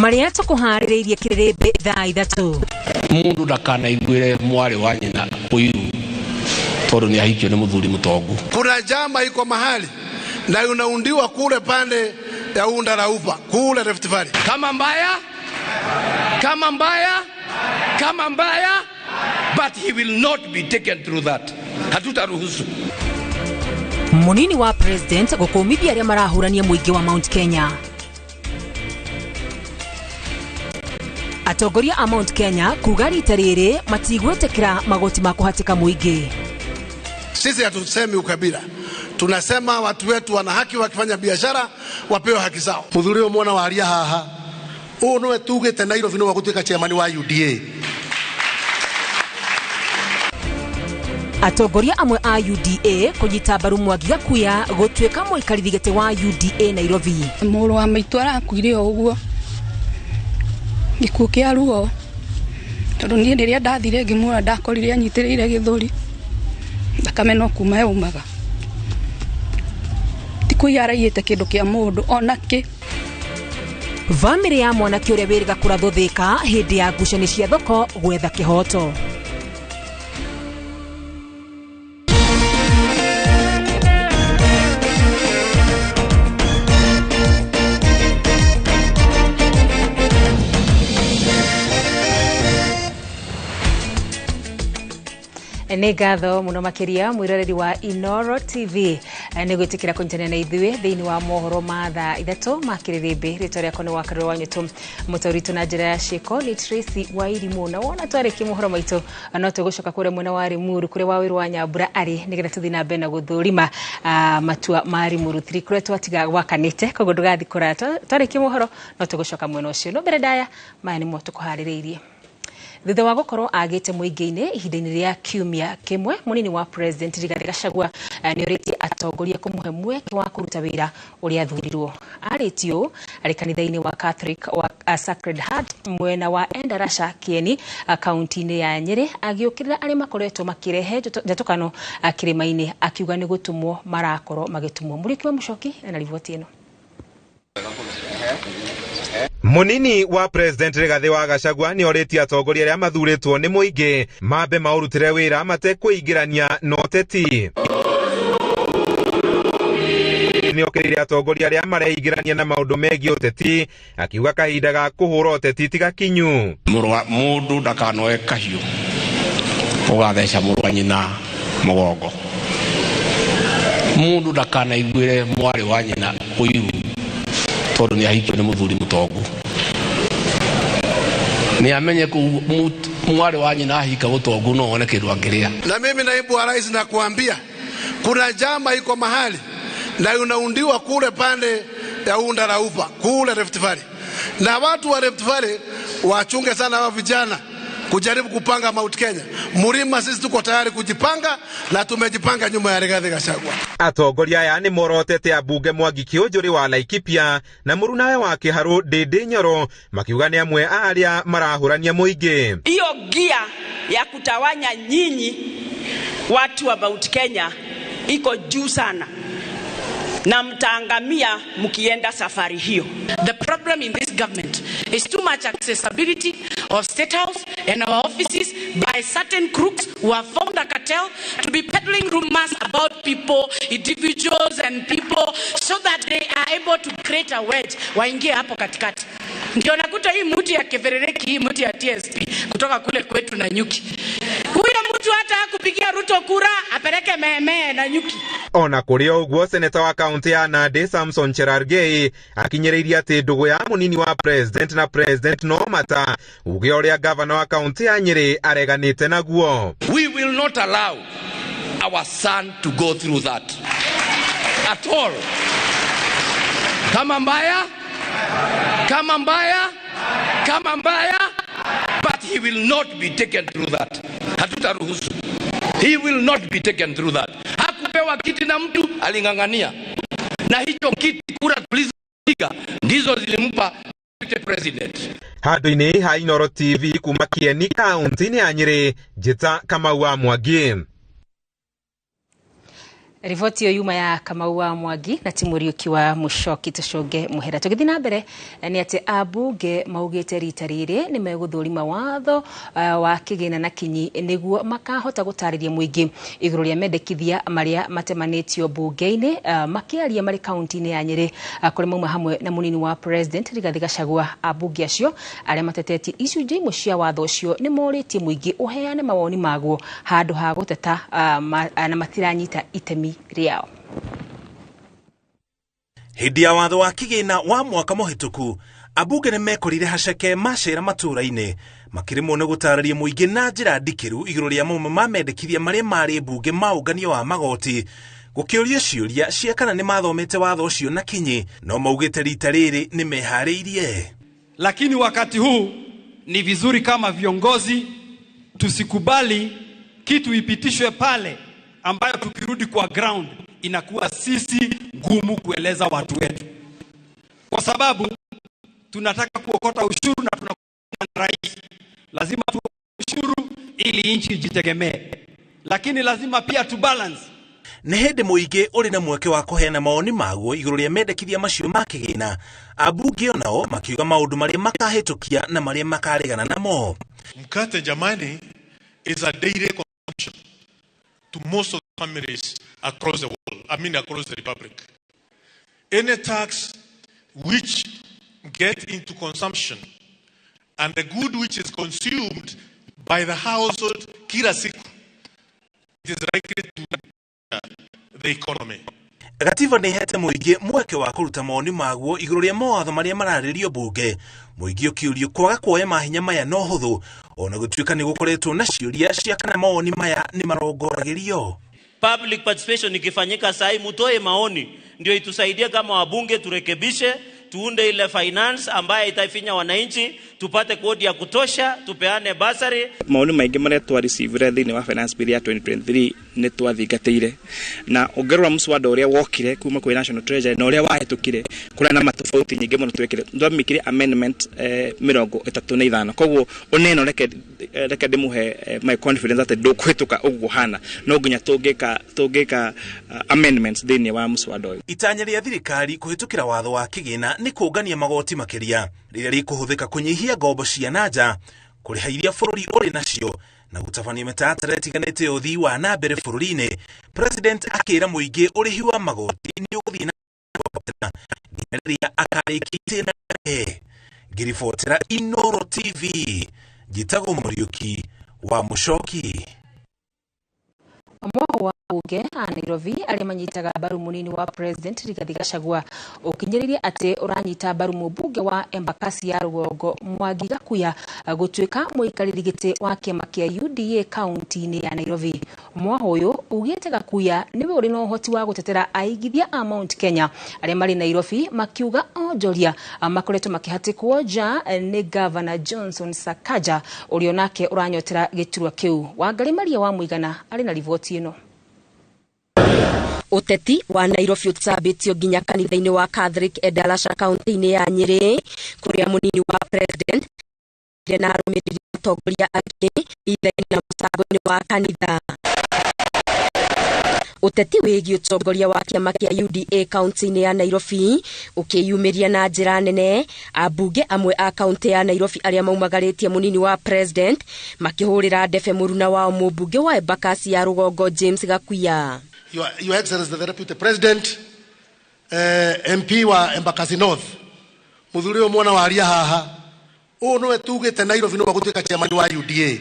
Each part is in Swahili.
Maria tukuharireirie kirebe thaa ithatu. Mundu ndakana igwire mwari wa nyina uyu tondu ni ahikio ni muthuri mutongu. Kuna jama iko mahali na unaundiwa kule pande ya Undaraupa kule Rift Valley. Kama mbaya, but he will not be taken through that. Hatutaruhusu. Munini wa president gukumithia aria marahurania muingi wa Mount Kenya. Atongoria a Mount Kenya kuga rita riri matigwetekera magoti ma kuhatika muingi. Sisi hatusemi ukabila. Tunasema watu wetu wana haki wakifanya biashara wapewe haki zao. Muthuri mwana wa aria haha. No tugite Nairobi no wagutuika chairman wa UDA. Atongoria amwe a UDA kujita baru Mwangi Gakuya gutuika muikarithigete wa UDA Nairobi. Muru wa maitwara kuire uguo. Gikuo kia ruo. Tondu nie ndiria ndathire ngimura ndakorire anyitiriire githuri. Ndakameno kuma umaga. Tikuyaraiyete kindu kia mundu onake. Family ya mwanake uria wiriga kuratho Thika hindi ya ngucanio cia thoko gwetha kihoto. Negatho muno makiria mwiroreri wa Inoro TV ni gwitikira kuntene na ithue thiini wa mohoro ma thaa ithatu makiririmbi ritoria kone wa karoro wa nyetu mutauritu na njira ya shiko ni Tracy Wairimu na wona twariki mohoro maitu no tugucoka kure mwena wa Rimuru kure wa Wiru wa Nyambura ari nigetha tuthina bena guthurima matua ma Rimuru 3 kure twatiga gwakanite kogo ndugathi kura twariki mohoro no tugucoka mwena ucio no mbere daya maya ni mo tukuhaririirie. Thutha wa gukorwo agite muingi-ini ihinda-ini ria kiumia kimwe munini wa president Rigathi Gachagua ni oriti atongoria kumuhe mweke wa kuruta wira uria athurirwo. Aritio ari kanitha-ini wa Catholic wa Sacred Heart mwena wa Endarasha Kieni kaunti-ini ya Nyeri agiukirira ari makoretwo makirehe njatukano kirima-ini akiuga ni gutumwo marakorwo magitumwo. Muriki wa Muchoki na riboti ino. Munini wa president Rigathi wa Gachagua ni oriti atongoria aria mathuritwo ni muingi mambe maurutire wira matekuingirania no teti. Ni okirire atongoria aria mareingirania na maundu megi uteti akiuga kahinda ga kuhura uteti tiga kinyu. Mundu ndakanoe kahiu ugatheca muru wa nyina mugongo. Mundu ndakana igwire mwari wa nyina uyu tondu ni ahikio ni muthuri mutongu. Ni amenye ku mwari wa nyina ahika utongu no one kindu angiria. Na mimi naibu wa rais nakuambia kuna jama iko mahali na unaundiwa kule pande ya Undaraupa kule Rift Valley. Na watu wa Rift Valley wachunge sana wa vijana kujaribu kupanga Mount Kenya. Murima sisi tuko tayari kujipanga na tumejipanga nyuma ya Rigathi Gachagua. Atongoria aya ni morotete abunge Mwangi Kiunjuri wa Laikipia na murunawe wa Kiharu Ndindi Nyoro makiuga ni amwe aria marahurania muingi. Hiyo gia ya kutawanya nyinyi watu wa Mount Kenya iko juu sana na mtaangamia mkienda safari hiyo. The problem in this government is too much accessibility of State House and our offices by certain crooks who have formed a cartel to be peddling rumors about people, individuals and people so that they are able to create a wedge waingie hapo katikati. Ndio nakuta hii mtu ya Keverereki, hii mtu ya TSP kutoka kule kwetu na nyuki. Huyo mtu hata kupigia Ruto kura apeleke mehemee na nyuki. Ona kuri uguo seneta wa kaunti ya Nandi Samson Cherargei akinyeriria ati ndugu ya munini wa president na president no mata uge uria governor wa kaunti ya Nyeri areganite naguo. We will not allow our son to go through that at all. Kama mbaya, but he will not be taken through that. Hatutaruhusu. He will not be taken through that. Hakupewa kiti na mtu alingangania. Na hicho kiti kura tulizopiga ndizo zilimpa president. Handu-ini ha Inoro TV kuma Kieni kaunti-ini ya Nyeri, Jita Kamau wa Mwangi. Riboti yo yuma ya Kamau wa Mwangi na Timuriuki wa Mushoki tucoge muhera tugithi na mbere ni ati abunge maugite rita riri ni meguthurima watho wa kigina na kinyi niguo makahota gutariria muingi iguru ria mendekithia maria matemanitio bunge-ini makiaria mari kaunti-ini ya Nyeri kuri mauma hamwe na munini wa president Rigathi Gachagua. Abunge acio aria matetetie icunjĩ imwe cia watho ucio ni moritie muingi uheane mawoni maguo handu ha guteta na matiranyita itemi riao. Hindi ya watho wa kigina wa mwaka muhituku abunge ni mekorire haceke macera matura-ini makirimwo ni gutararia muingi na njira ndikiru iguru ria mauma ma mendekithia maria mari bunge maunganio wa magoti gukiuria ciuria cia kana ni mathomete watho ucio na kinyi no maugite rita riri ni mehariirie. Lakini wakati huu ni vizuri kama viongozi tusikubali kitu ipitishwe pale ambayo tukirudi kwa ground inakuwa sisi gumu kueleza watu wetu, kwa sababu tunataka kuokota ushuru na tunakuwa rais. Lazima tu ushuru ili nchi ijitegemee, lakini lazima pia tu balance. Nĩ hĩndĩ mũingĩ ũrĩ na mweke wa kũheana mawoni maguo igũrũ rĩa mendekithia macio ma kĩgĩna, abunge onao makiuga maũndũ marĩa makahĩtũkia na marĩa makaregana namo. Mkate jamani is a daily consumption to most of the families across the world, across the republic. Any tax which get into consumption and the good which is consumed by the household kila siku, it is likely to the economy. Gatiba nĩ hete mũingĩ mweke wa kũruta mawoni maguo igũrũ rĩa mawatho marĩa mararĩrio bunge, mũingĩ ũkiũrio kwaga kuoya mahinya maya no hũthũ ona gũtuĩka nĩ gũkoretwo na ciũria cia kana mawoni maya nĩ marongoragĩrio. Public participation ikifanyika sahi, mutoe maoni ndio itusaidie kama wabunge turekebishe, tuunde ile finance ambaye itaifinya wananchi, tupate kodi ya kutosha, tupeane basari. Maoni maingi maria twa receive thini wa finance bill ya 2023 ni twathingatĩire na ongerwa muswada uria wokire kuma kwa National Treasury na uria wahetukire kula na matofauti nyingi muno twekire ndwamikire amendment 35 koguo oneno reke ndimuhe my confidence that ndukwituka uguo hana no nginya tungika amendments thini wa muswada uyu. Itanya rĩa thirikari kuhitukira watho wa kigina ni kũngania magoti makiria rĩrĩa rĩkũhũthĩka kũnyihia ngombo cia nanja kũrĩha iria bũrũri ũrĩ nacio na gũtabania mĩtaratara ĩtiganĩte ũthii wa na mbere bũrũri-inĩ. President akĩra mũingĩ ũrĩhi wa magoti nĩ ũgũthiĩ na mbere nginya rĩrĩa akarĩkĩtie na ngiribotera Inooro TV Njĩtagwo Mũriũki wa Mushoki. Mwaho wa bunge a Nairobi aria manyitaga mbaru munini wa president Rigathi Gachagua ukinyiriria ati uranyita mbaru mubunge wa Embakasi ya Rugongo Mwangi Gakuya gutuika muikariri giti wa kiama kia UDA kaunti-ini ya Nairobi. Mwaho uyu ugite Gakuya niwe uri na uhoti wa gutetera aigithia a Mount Kenya aria mari Nairobi makiuga onjoria makoretwo makihatikwo nja ni Governor Johnson Sakaja urio nake uranyotera giturwa kiu. Wangari Maria wa Muigana ari na riboti ino. Uteti wa Nairobi utabitio nginya kanitha-ini wa Catholic Edalasha kaunti-ini ya Nyeri kuria munini wa president na arumiriri atongoria angi ithaini na mucango-ini wa kanitha. Uteti wigi utongoria wa kiama kia UDA kaunti-ini ya Nairobi ukiyumiria na njira nene, abunge amwe a kaunti ya Nairobi aria maumagaritie munini wa president makihurira ndebe muruna wao mubunge wa Embakasi ya Rugongo James Gakuya. Your Excellency the Deputy President, MP wa Embakasi North, muthuri uyu mwana waria haha uyu niwe tugite Nairobi no gutuika chairman wa UDA.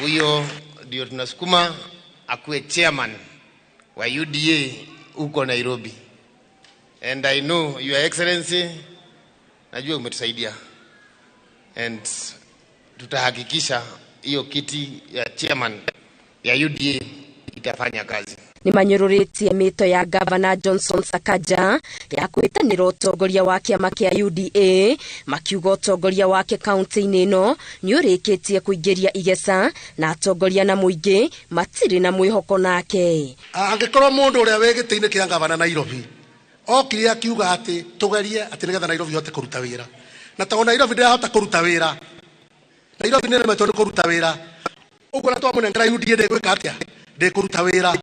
Huyo ndio tunasukuma akuwe chairman wa UDA huko Nairobi. And I know Your Excellency, najua umetusaidia. And tutahakikisha hiyo kiti ya chairman ya UDA itafanya kazi. Ni manyururitie mito ya Governor Johnson Sakaja ya kwitanira utongoria wa kiama kia UDA makiuga utongoria wake kaunti-ini ino ni urikitie kuingiria igesa na atongoria na muingi matiri na mwihoko nake. Angikorwo mundu uria wegite-ini kia Governor Nairobi okire akiuga ati tugerie ati nigetha Nairobi hote kuruta wira na tago Nairobi ndirahota kuruta wira, Nairobi nĩ remetwo nĩ kuruta wira, uguo na twamũnengera UDA gwĩka atĩa ndikuruta wira.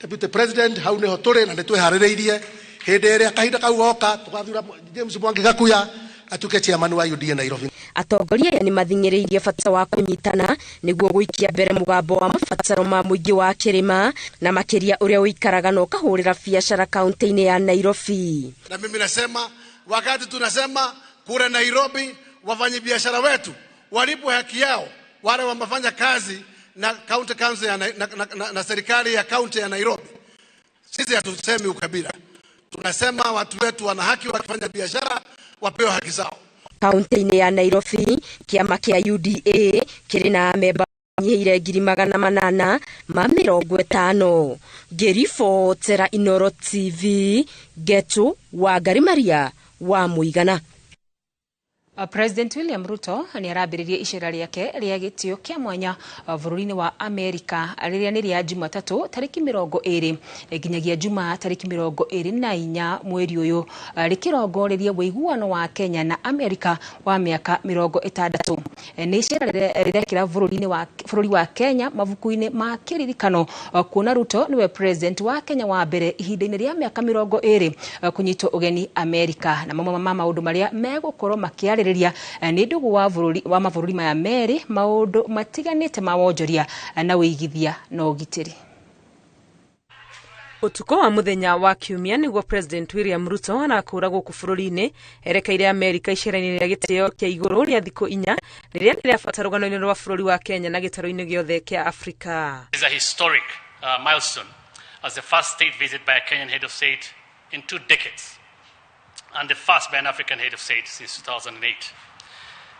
Deputy President, hau niho turi na nitwiharireirie hindi iria kahinda kau goka tugathura James Mwangi Gakuya atuke chairman wa UDA Nairobi. Atongoria ni mathing'ĩrĩirie bata wa kunyitana niguo guikia mbere mugambo wa mabataro ma muingi wa kirima na makiria uria uikaraga no kahurira biashara kaunti-ini ya Nairobi. Na mimi nasema wakati tunasema kura Nairobi wafanyabiashara wetu walipo haki yao, wale wamefanya kazi na county council na serikali ya county ya Nairobi. Sisi hatusemi ukabila. Tunasema watu wetu wana haki wakifanya biashara wapewe haki zao. Kaunti-ini ya Nairobi kiama kia UDA kiri na memba nyihire 850. Ngiribotera Inoro TV, Getu wa Ngarimaria wa Muigana. President William Ruto ni arambiririe icera riake ria gitio kia mwanya bururi-ini wa Amerika riria ni ria Jumatatu tariki 20 nginyagia Juma tariki 24 mweri uyu rikirongoririe wiguano wa Kenya na Amerika wa miaka 60. Ni icera rirekira bururi wa Kenya mavuku-ini ma kiririkano kuona Ruto niwe president wa Kenya wa mbere ihinda-ini ria miaka 20 kunyitwo ugeni Amerika na maundu maria megukorwo makiaririria ni ndugu wa mavururi maya meri maundu matiganite ma wonjoria na wigithia na ugitiri. Utuko wa muthenya wa kiumia niguo President William Ruto anakura guku bururi-ini erekeire Amerika icera-ini ria gitio kia iguru ria thikũ 4 riria rirabatara rugano-ini rwa bururi wa Kenya na gitaro-ini giothe kia Afrika. It is a historic milestone as the first state visit by a Kenyan head of state in 2 decades. And the first by an African head of state since 2008.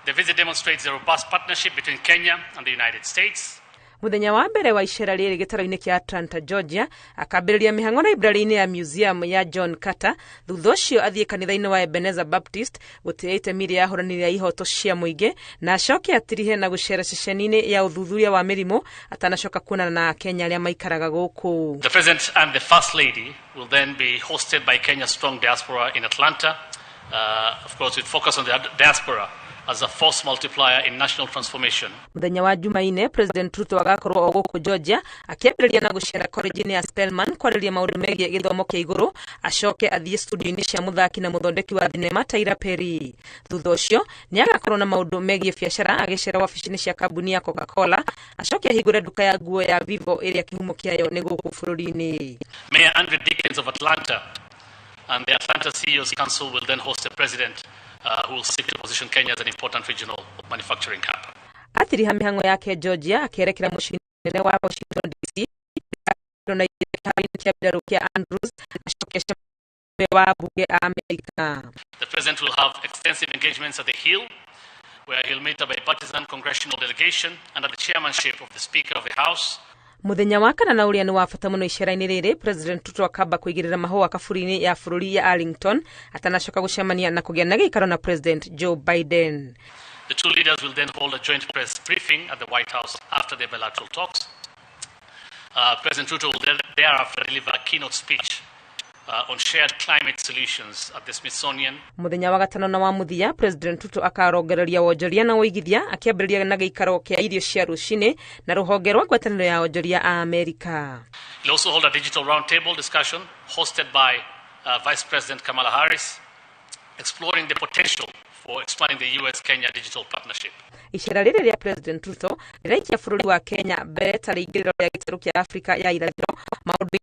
The visit demonstrates the robust partnership between Kenya and the United States. Muthenya wa mbere wa icera riri gitaro-ini kia Atlanta, Georgia, akambiriria mihango library-ini ya museum ya John Carter. Thutha ucio athie kanitha-ini wa Ebenezer Baptist gutiria itemi ria ahũranĩri a ihoto cia muingi na acoke atirihe na gucera ceceni-ini ya uthuthuria wa mirimu atanacoka kuonana na Kenya aria maikaraga guku. The President and the First Lady will then be hosted by Kenya's strong diaspora in Atlanta. Of course, with focus on the diaspora as a force multiplier in national transformation. Muthenya wa Jumaine, President Ruto agakorwo oguku Georgia akiambiriria na gucera college-ini ya Spelman kwariria maundu megie githomo kia iguru, acoke athie studio-ini cia muthaki na muthondeki wa thinema Tyler Perry. Thutha ucio ni agakorwo na maundu megie biashara agicera wabici-ini cia kambuni ya Coca-Cola, acoke ahingure duka ya nguo ya Vivo iria kihumo kiayo ni guku bururi-ini. Mayor Andrew Dickens of Atlanta and the Atlanta CEO's Council will then host the President who will seek to position Kenya as an important regional manufacturing hub. Atiriha mihango yake Georgia akerekera mucini wa Washington DC na kia Andrews ashokesha wa bunge Amerika. The President will have extensive engagements at the Hill, where he'll meet a bipartisan congressional delegation under the chairmanship of the Speaker of the House. Muthenya wa kana na uria ni wa bata muno icera-ini riri, President Ruto akamba kuigirira mahua kaburi-ini ya bururi ya Arlington atanacoka gucemania na kugia na gikaro na President Joe Biden. The two leaders will then hold a joint press briefing at the White House after their bilateral talks. President Ruto will thereafter deliver a keynote speech on shared climate solutions at the Smithsonian. Muthenya wa gatano na wa muthia, President Ruto akarongereria wonjoria na uigithia akiambiriria na gikaro kia irio cia rucini na ruhonge rwa ngwataniro ya wonjoria a Amerika. He'll also hold a digital roundtable discussion hosted by Vice President Kamala Harris, exploring the potential for expanding the US-Kenya digital partnership. Icera riri ria President Ruto riraikia bururi wa Kenya mbere tari igiriro ria gitaru kia Afrika ya irathiro maundu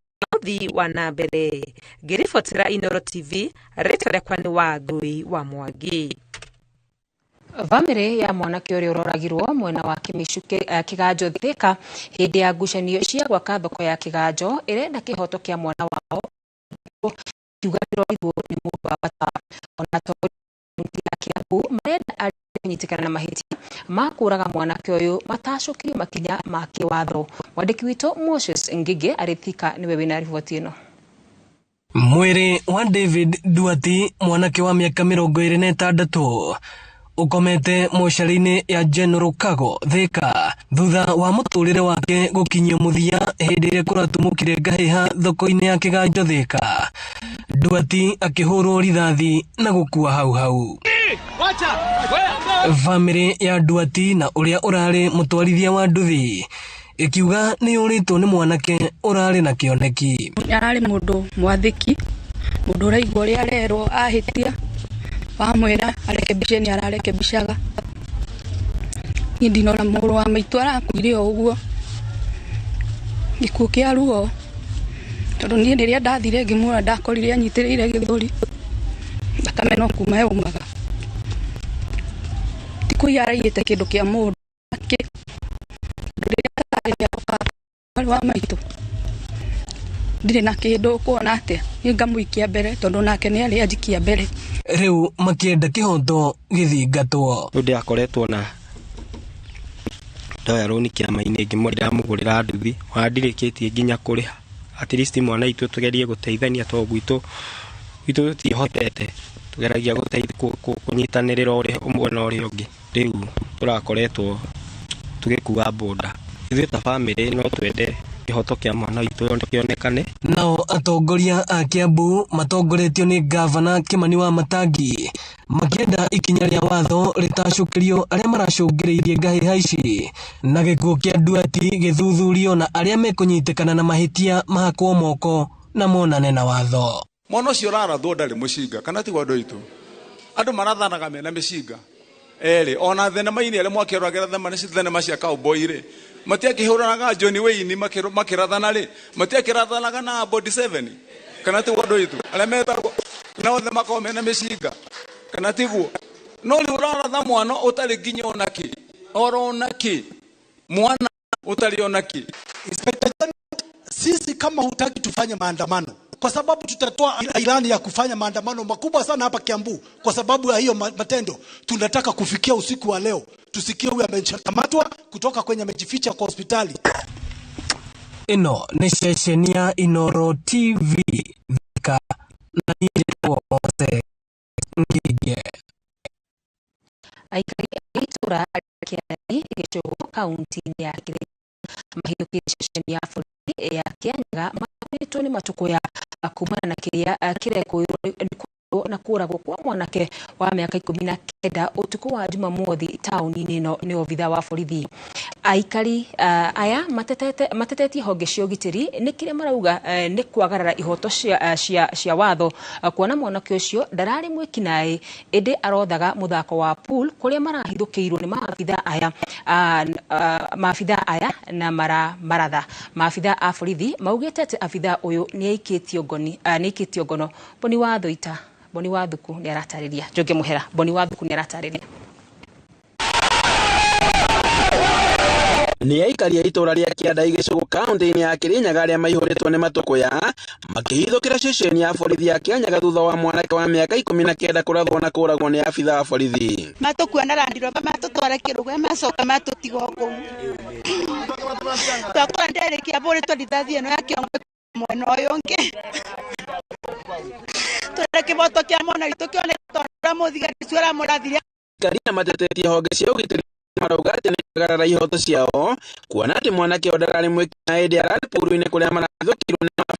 thi wa nambere. Ngiribotera Inoro TV, rĩtwa rĩakwa nĩ Wangui wa Mwangi. Bamĩrĩ ya mwanake ũrĩa ũroragirwo mwena wa Kĩganjo Thika hĩndĩ ya ngucanio cia gwaka thoko ya Kĩganjo ĩrenda kĩhoto kĩa mwana wao kiuga kĩrorirwo nĩ mũndũ wa bata. Ona atongoria a Kiambu marenda kunyitikana na mahĩtia ma kũraga mwanake ũyũ matacokirio makinya ma kĩwatho. Mwandĩki witũ Moses Ngige arĩ Thika nĩwe wĩna riboti ĩno. Mwĩrĩ wa David Duati mwanake wa miaka 26 ukomete mochari-ini ya General Kago Thika thutha wa mũtũrĩre wake gũkinyio mũthia hĩndĩ ĩrĩa kũratumũkire ngahĩha thoko-inĩ ya Kĩganjo Thika. Duati akĩhũrwo rithathi na gũkua hau. Famĩrĩ ya Duati na ũrĩa ũrarĩ mũtwarithia wa nduthi ikiuga nĩ yũrĩtwo nĩ mwanake ũrarĩ na kĩoneki. Ararĩ mũndũ mwathĩki, mũndũ ũraigua ũrĩa arerwo ahĩtia, wamwĩra arekebishe nĩ ararekebishaga. Niĩ ndinona mũrũ wa maitũ arakuire o ũguo, gĩkuũ kĩa ruo, tondũ niĩ rĩrĩa ndathire ngĩmuona ndakorire anyitĩrĩire gĩthũri, thakame no kuma yaumaga. Tikũiya araiyĩte kĩndũ kĩa mũndũ akĩ rĩrĩa wa maitũ ndirĩ na kĩndũ kuona atĩa niĩ ngamũikia mbere tondũ nake nĩ arĩ anjikia mbere. Rĩu makĩenda kĩhoto gĩthingatwo. Nĩ ndakoretwo na ndoya rũni kĩama-inĩ ngĩmũrĩra mũgũrĩra nduthi wandirĩkĩtie nginya kũrĩha. At least mwana itũ tugerie gũteithania to gwitũ tũtihotete, tugeragia kũnyitanĩrĩra ũrĩa ũmwe na ũrĩa ũngĩ. Rĩu tũrakoretwo tũgĩkua boda. Ithuĩ ta bamĩrĩ no twende kĩhoto kĩa mwana witũ kĩonekane. Nao atongoria a Kiambu matongoretio nĩ gavana Kimani Wamatangi makĩenda ikinya rĩa watho rĩtacũkĩrio arĩa maracũngĩrĩirie ngahĩha ici na gĩkuũ kĩa Nduati gĩthuthurio na arĩa mekũnyitĩkana na mahĩtia mahakwo moko na monane na watho. Mwana ũcio ũrarathwo ndarĩ mũcinga kana tigwo andũ aitũ. Andũ marathanaga mena mĩcinga. Ona thenema-inĩ arĩa mwakĩroragĩra thenema cia cowboy-rĩ matiakĩhũranaga John Wayne makĩrathana rĩ, matiakĩrathanaga na Body 7 kana tigwo andũ aitũ arĩa metagwo na othe makorwo mena mĩcinga kana tigwo. No rĩu ũraratha mwana ũtarĩ nginya onakĩ onakĩ mwana ũtarĩ onakĩ. Sisi kama hutaki tufanye maandamano kwa sababu tutatoa ilani ya kufanya maandamano makubwa sana hapa Kiambu kwa sababu ya hiyo matendo. Tunataka kufikia usiku wa leo tusikie huyu amekamatwa kutoka kwenye amejificha kwa hospitali. Ino ni sesheni ya Inoro TV Thika na nĩrĩtwo Mose Ngige. Aikari a itũra rĩa Kĩarĩ gĩcũgũ kaunti-inĩ ya Kĩrĩnyaga mahĩtũkĩire ceceni ya bũrũri ya Kĩanyaga makoretwo nĩ matũkũya kumana na kĩrĩa kĩrekũĩrwo na kũragwo kwa mwanake wa mĩaka 19 ũtukũ wa Jumamothi taũni-inĩ ĩno nĩ obitha wa borithi. Aikari aya matetetie honge cia ũgitĩri nĩ kĩrĩa marauga nĩ kwagarara ihoto cia watho kuona mwanake ũcio ndararĩ mwĩkinaĩ ĩndĩ arothaga mũthako wa pool kũrĩa marahithũkĩirwo nĩ maabitha aya na maratha. Maabitha a borithi maugĩte atĩ abitha ũyũ nĩaikĩtio ngono. Boni wa Thũita Boni wa Thuku nĩ aratarĩria. Njoge Mũhera Boni wa Thuku nĩ aratarĩria. Nĩ aikari a itũra rĩa Kĩandai gĩcũgũ kaunti-inĩ ya Kĩrĩnyaga arĩa maihũrĩtwo nĩ matũkũya makĩhithũkĩra ceceni ya borithi ya Kĩanyaga thutha wa mwanake wa mĩaka 19 kũrathwo na kũragwo nĩ abitha wa borithi. Matũkua na randirova matũtwara kĩrũgũ macoka matũtiga kũu. Twakora nderĩkia bũrĩtwo rithathi ĩno ya kĩongo mwena ũyũ ũngĩ. Tũrĩ kĩboto kĩa mwana witũ kĩoneka tondũ mũthigari ũcio aramũrathiria. Aikari na matetetie honge cia ũgitĩri marauga atĩ nĩ kwagarara ihoto ciao kuona atĩ mwanake ũyũ ndararĩ mwĩkinaĩ ĩndĩ ararĩ puru-inĩ kũrĩa marathũkĩirwo nĩ